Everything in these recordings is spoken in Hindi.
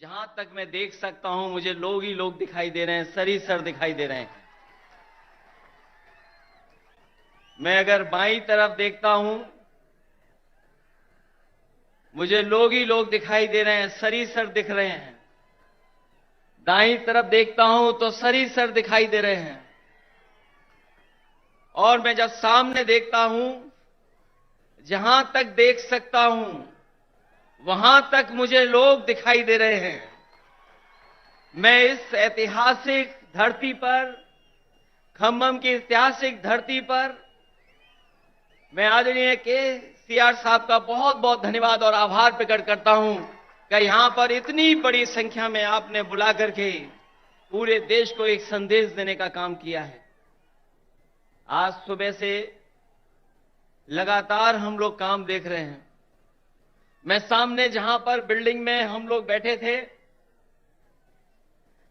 जहां तक मैं देख सकता हूं मुझे लोग ही लोग दिखाई दे रहे हैं, सर दिखाई दे रहे हैं। मैं अगर बाईं तरफ देखता हूं मुझे लोग ही लोग दिखाई दे रहे हैं, सर दिख रहे हैं। दाईं तरफ देखता हूं तो सर दिखाई दे रहे हैं। और मैं जब सामने देखता हूं, जहां तक देख सकता हूं वहां तक मुझे लोग दिखाई दे रहे हैं। मैं इस ऐतिहासिक धरती पर, खम्मम की ऐतिहासिक धरती पर, मैं आदरणीय केसीआर साहब का बहुत बहुत धन्यवाद और आभार प्रकट करता हूं कि यहां पर इतनी बड़ी संख्या में आपने बुला करके पूरे देश को एक संदेश देने का काम किया है। आज सुबह से लगातार हम लोग काम देख रहे हैं। मैं सामने जहां पर बिल्डिंग में हम लोग बैठे थे,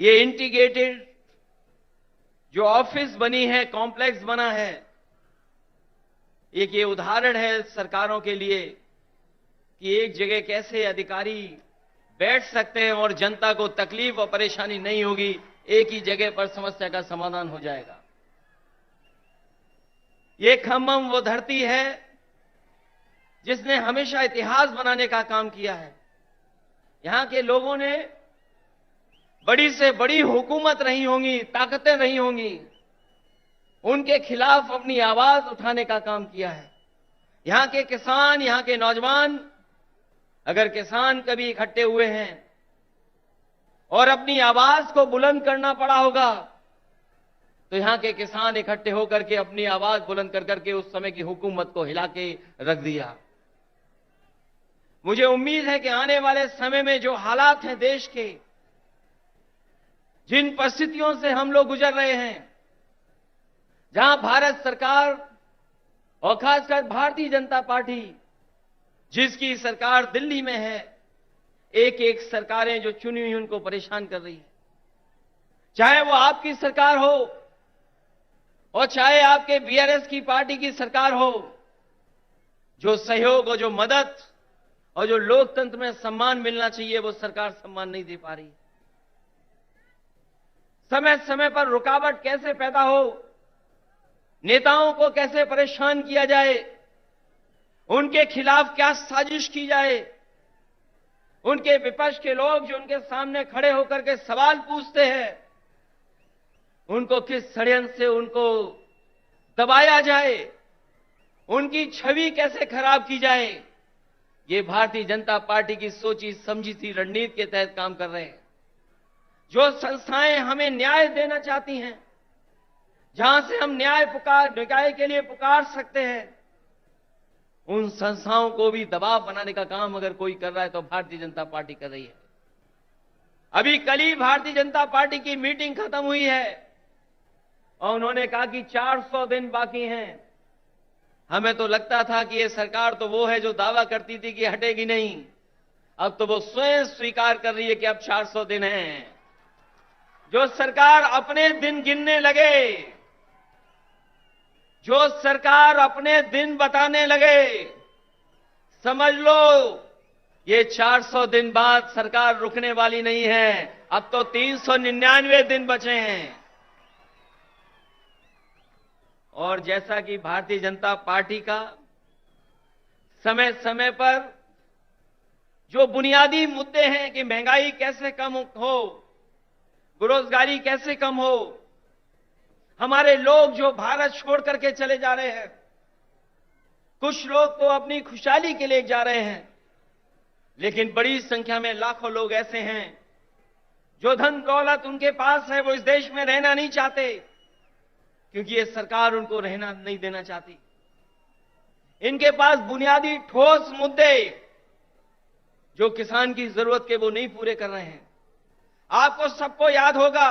ये इंटीग्रेटेड जो ऑफिस बनी है, कॉम्प्लेक्स बना है, एक ये उदाहरण है सरकारों के लिए कि एक जगह कैसे अधिकारी बैठ सकते हैं और जनता को तकलीफ और परेशानी नहीं होगी, एक ही जगह पर समस्या का समाधान हो जाएगा। ये खम्मम वो धरती है जिसने हमेशा इतिहास बनाने का काम किया है। यहां के लोगों ने बड़ी से बड़ी हुकूमत रही होंगी, ताकतें रही होंगी, उनके खिलाफ अपनी आवाज उठाने का काम किया है। यहां के किसान, यहां के नौजवान, अगर किसान कभी इकट्ठे हुए हैं और अपनी आवाज को बुलंद करना पड़ा होगा तो यहां के किसान इकट्ठे होकर के अपनी आवाज बुलंद कर करके उस समय की हुकूमत को हिला के रख दिया। मुझे उम्मीद है कि आने वाले समय में जो हालात हैं देश के, जिन परिस्थितियों से हम लोग गुजर रहे हैं, जहां भारत सरकार और खासकर भारतीय जनता पार्टी, जिसकी सरकार दिल्ली में है, एक एक सरकारें जो चुनी हुई उनको परेशान कर रही है। चाहे वो आपकी सरकार हो और चाहे आपके बीआरएस की पार्टी की सरकार हो, जो सहयोग और जो मदद और जो लोकतंत्र में सम्मान मिलना चाहिए वो सरकार सम्मान नहीं दे पा रही। समय समय पर रुकावट कैसे पैदा हो, नेताओं को कैसे परेशान किया जाए, उनके खिलाफ क्या साजिश की जाए, उनके विपक्ष के लोग जो उनके सामने खड़े होकर के सवाल पूछते हैं, उनको किस षड्यंत्र से उनको दबाया जाए, उनकी छवि कैसे खराब की जाए, ये भारतीय जनता पार्टी की सोची समझी सी रणनीति के तहत काम कर रहे हैं। जो संस्थाएं हमें न्याय देना चाहती हैं, जहां से हम न्याय के लिए पुकार सकते हैं, उन संस्थाओं को भी दबाव बनाने का काम अगर कोई कर रहा है तो भारतीय जनता पार्टी कर रही है। अभी कल ही भारतीय जनता पार्टी की मीटिंग खत्म हुई है और उन्होंने कहा कि 400 दिन बाकी हैं। हमें तो लगता था कि ये सरकार तो वो है जो दावा करती थी कि हटेगी नहीं, अब तो वो स्वयं स्वीकार कर रही है कि अब 400 दिन हैं। जो सरकार अपने दिन गिनने लगे, जो सरकार अपने दिन बताने लगे, समझ लो ये 400 दिन बाद सरकार रुकने वाली नहीं है। अब तो 399 दिन बचे हैं। और जैसा कि भारतीय जनता पार्टी का समय समय पर जो बुनियादी मुद्दे हैं कि महंगाई कैसे कम हो, बेरोजगारी कैसे कम हो, हमारे लोग जो भारत छोड़ करके चले जा रहे हैं, कुछ लोग तो अपनी खुशहाली के लिए जा रहे हैं, लेकिन बड़ी संख्या में लाखों लोग ऐसे हैं जो धन दौलत उनके पास है, वो इस देश में रहना नहीं चाहते क्योंकि ये सरकार उनको रहना नहीं देना चाहती। इनके पास बुनियादी ठोस मुद्दे जो किसान की जरूरत के वो नहीं पूरे कर रहे हैं। आपको सबको याद होगा,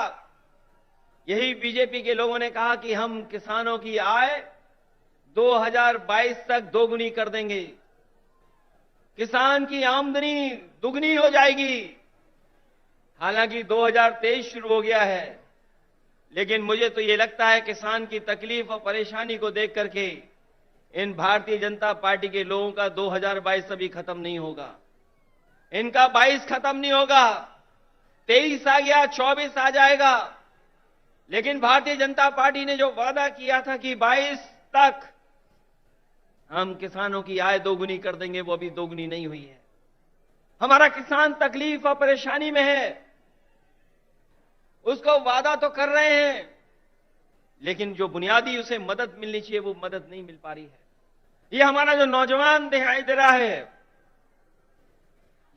यही बीजेपी के लोगों ने कहा कि हम किसानों की आय 2022 तक दोगुनी कर देंगे, किसान की आमदनी दुगनी हो जाएगी। हालांकि 2023 शुरू हो गया है, लेकिन मुझे तो ये लगता है किसान की तकलीफ और परेशानी को देख करके इन भारतीय जनता पार्टी के लोगों का 2022 अभी खत्म नहीं होगा, इनका 22 खत्म नहीं होगा। 23 आ गया, 24 आ जाएगा, लेकिन भारतीय जनता पार्टी ने जो वादा किया था कि 22 तक हम किसानों की आय दोगुनी कर देंगे, वो अभी दोगुनी नहीं हुई है। हमारा किसान तकलीफ और परेशानी में है। उसको वादा तो कर रहे हैं, लेकिन जो बुनियादी उसे मदद मिलनी चाहिए वो मदद नहीं मिल पा रही है। ये हमारा जो नौजवान दिखाई दे रहा है,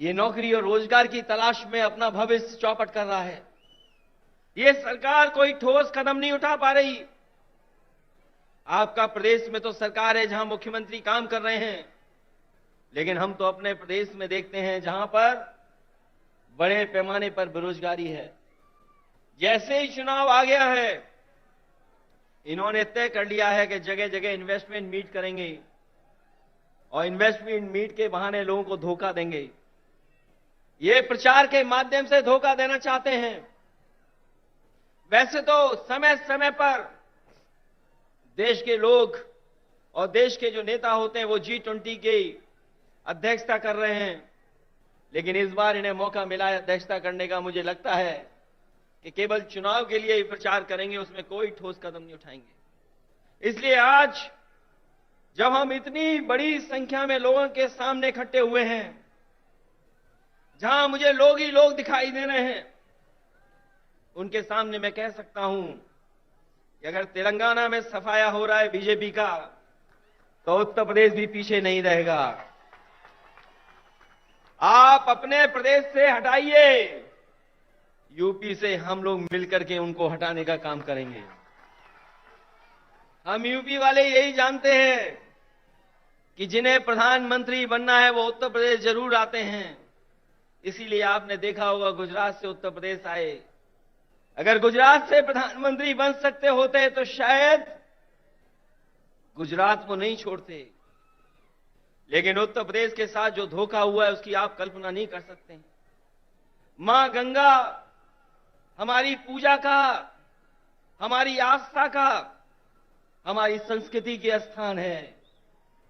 ये नौकरी और रोजगार की तलाश में अपना भविष्य चौपट कर रहा है। ये सरकार कोई ठोस कदम नहीं उठा पा रही। आपका प्रदेश में तो सरकार है जहां मुख्यमंत्री काम कर रहे हैं, लेकिन हम तो अपने प्रदेश में देखते हैं जहां पर बड़े पैमाने पर बेरोजगारी है। जैसे ही चुनाव आ गया है, इन्होंने तय कर लिया है कि जगह जगह इन्वेस्टमेंट मीट करेंगे और इन्वेस्टमेंट मीट के बहाने लोगों को धोखा देंगे। ये प्रचार के माध्यम से धोखा देना चाहते हैं। वैसे तो समय समय पर देश के लोग और देश के जो नेता होते हैं वो G20 की अध्यक्षता कर रहे हैं, लेकिन इस बार इन्हें मौका मिला है अध्यक्षता करने का। मुझे लगता है कि केवल चुनाव के लिए ही प्रचार करेंगे, उसमें कोई ठोस कदम नहीं उठाएंगे। इसलिए आज जब हम इतनी बड़ी संख्या में लोगों के सामने इकट्ठे हुए हैं, जहां मुझे लोग ही लोग दिखाई दे रहे हैं, उनके सामने मैं कह सकता हूं कि अगर तेलंगाना में सफाया हो रहा है बीजेपी का, तो उत्तर प्रदेश भी पीछे नहीं रहेगा। आप अपने प्रदेश से हटाइए, यूपी से हम लोग मिलकर के उनको हटाने का काम करेंगे। हम यूपी वाले यही जानते हैं कि जिन्हें प्रधानमंत्री बनना है वो उत्तर प्रदेश जरूर आते हैं। इसीलिए आपने देखा होगा गुजरात से उत्तर प्रदेश आए। अगर गुजरात से प्रधानमंत्री बन सकते होते तो शायद गुजरात को नहीं छोड़ते, लेकिन उत्तर प्रदेश के साथ जो धोखा हुआ है उसकी आप कल्पना नहीं कर सकते। मां गंगा हमारी पूजा का, हमारी आस्था का, हमारी संस्कृति के स्थान है।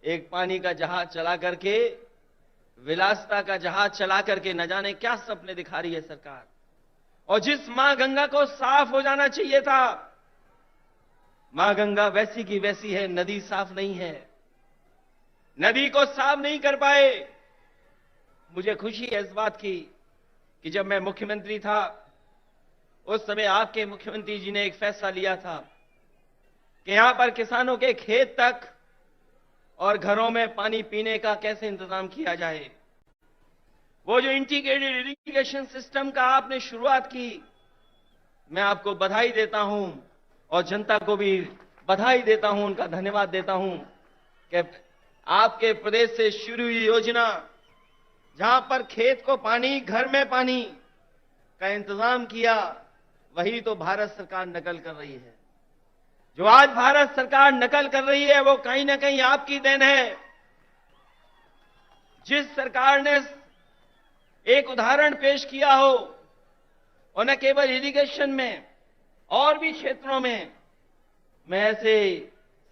एक पानी का जहाज चला करके, विलासिता का जहाज चला करके न जाने क्या सपने दिखा रही है सरकार। और जिस मां गंगा को साफ हो जाना चाहिए था, मां गंगा वैसी की वैसी है, नदी साफ नहीं है, नदी को साफ नहीं कर पाए। मुझे खुशी है इस बात की कि जब मैं मुख्यमंत्री था उस समय आपके मुख्यमंत्री जी ने एक फैसला लिया था कि यहां पर किसानों के खेत तक और घरों में पानी पीने का कैसे इंतजाम किया जाए। वो जो इंटीग्रेटेड इरिगेशन सिस्टम का आपने शुरुआत की, मैं आपको बधाई देता हूं और जनता को भी बधाई देता हूं, उनका धन्यवाद देता हूं कि आपके प्रदेश से शुरू हुई योजना, जहां पर खेत को पानी, घर में पानी का इंतजाम किया, वही तो भारत सरकार नकल कर रही है। जो आज भारत सरकार नकल कर रही है वो कहीं ना कहीं आपकी देन है। जिस सरकार ने एक उदाहरण पेश किया हो, और न केवल इरिगेशन में और भी क्षेत्रों में, मैं ऐसे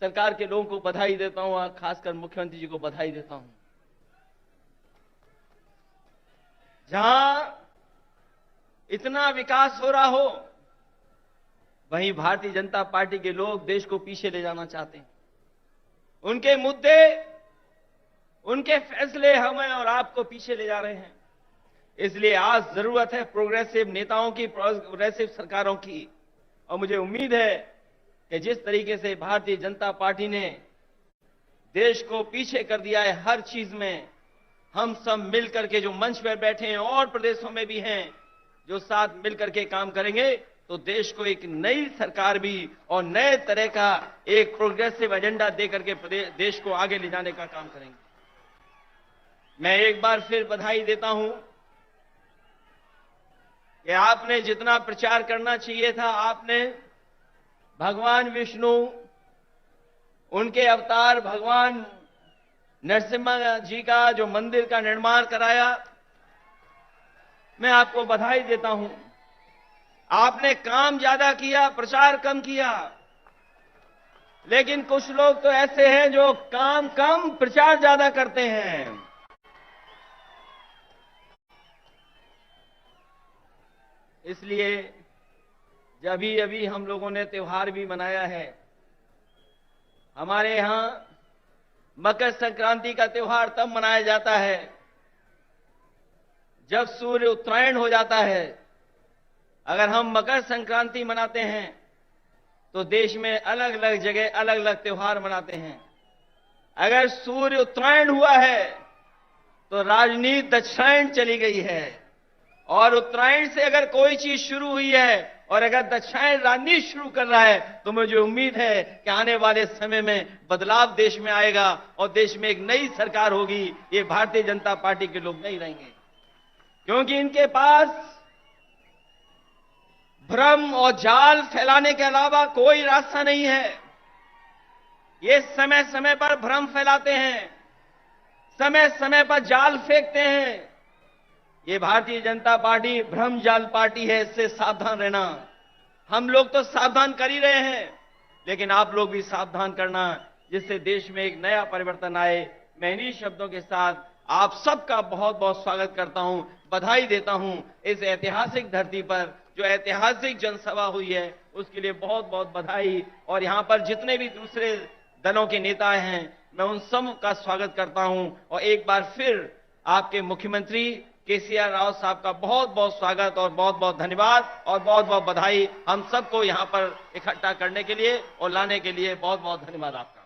सरकार के लोगों को बधाई देता हूं और खासकर मुख्यमंत्री जी को बधाई देता हूं। जहां इतना विकास हो रहा हो, वहीं भारतीय जनता पार्टी के लोग देश को पीछे ले जाना चाहते हैं। उनके मुद्दे, उनके फैसले हमें और आपको पीछे ले जा रहे हैं। इसलिए आज जरूरत है प्रोग्रेसिव नेताओं की, प्रोग्रेसिव सरकारों की। और मुझे उम्मीद है कि जिस तरीके से भारतीय जनता पार्टी ने देश को पीछे कर दिया है हर चीज में, हम सब मिलकर के जो मंच पर बैठे हैं और प्रदेशों में भी हैं, जो साथ मिलकर के काम करेंगे तो देश को एक नई सरकार भी और नए तरह का एक प्रोग्रेसिव एजेंडा देकर के देश को आगे ले जाने का काम करेंगे। मैं एक बार फिर बधाई देता हूं कि आपने जितना प्रचार करना चाहिए था, आपने भगवान विष्णु, उनके अवतार भगवान नरसिम्हा जी का जो मंदिर का निर्माण कराया, मैं आपको बधाई देता हूं। आपने काम ज्यादा किया, प्रचार कम किया, लेकिन कुछ लोग तो ऐसे हैं जो काम कम प्रचार ज्यादा करते हैं। इसलिए अभी अभी हम लोगों ने त्योहार भी मनाया है। हमारे यहां मकर संक्रांति का त्योहार तब मनाया जाता है जब सूर्य उत्तरायण हो जाता है। अगर हम मकर संक्रांति मनाते हैं तो देश में अलग अलग जगह अलग अलग त्योहार मनाते हैं। अगर सूर्य उत्तरायण हुआ है तो राजनीति दक्षिणायन चली गई है, और उत्तरायण से अगर कोई चीज शुरू हुई है और अगर दक्षिणायन राजनीति शुरू कर रहा है तो मुझे उम्मीद है कि आने वाले समय में बदलाव देश में आएगा और देश में एक नई सरकार होगी। ये भारतीय जनता पार्टी के लोग नहीं रहेंगे, क्योंकि इनके पास भ्रम और जाल फैलाने के अलावा कोई रास्ता नहीं है। ये समय समय पर भ्रम फैलाते हैं, समय समय पर जाल फेंकते हैं। ये भारतीय जनता पार्टी भ्रम जाल पार्टी है, इससे सावधान रहना। हम लोग तो सावधान कर ही रहे हैं, लेकिन आप लोग भी सावधान करना, जिससे देश में एक नया परिवर्तन आए। मैं इन्हीं शब्दों के साथ आप सबका बहुत बहुत स्वागत करता हूं, बधाई देता हूं। इस ऐतिहासिक धरती पर जो ऐतिहासिक जनसभा हुई है उसके लिए बहुत बहुत बधाई। और यहां पर जितने भी दूसरे दलों के नेता हैं, मैं उन सब का स्वागत करता हूं। और एक बार फिर आपके मुख्यमंत्री केसीआर राव साहब का बहुत बहुत स्वागत और बहुत बहुत धन्यवाद और बहुत बहुत बधाई। हम सबको यहां पर इकट्ठा करने के लिए और लाने के लिए बहुत बहुत धन्यवाद आपका।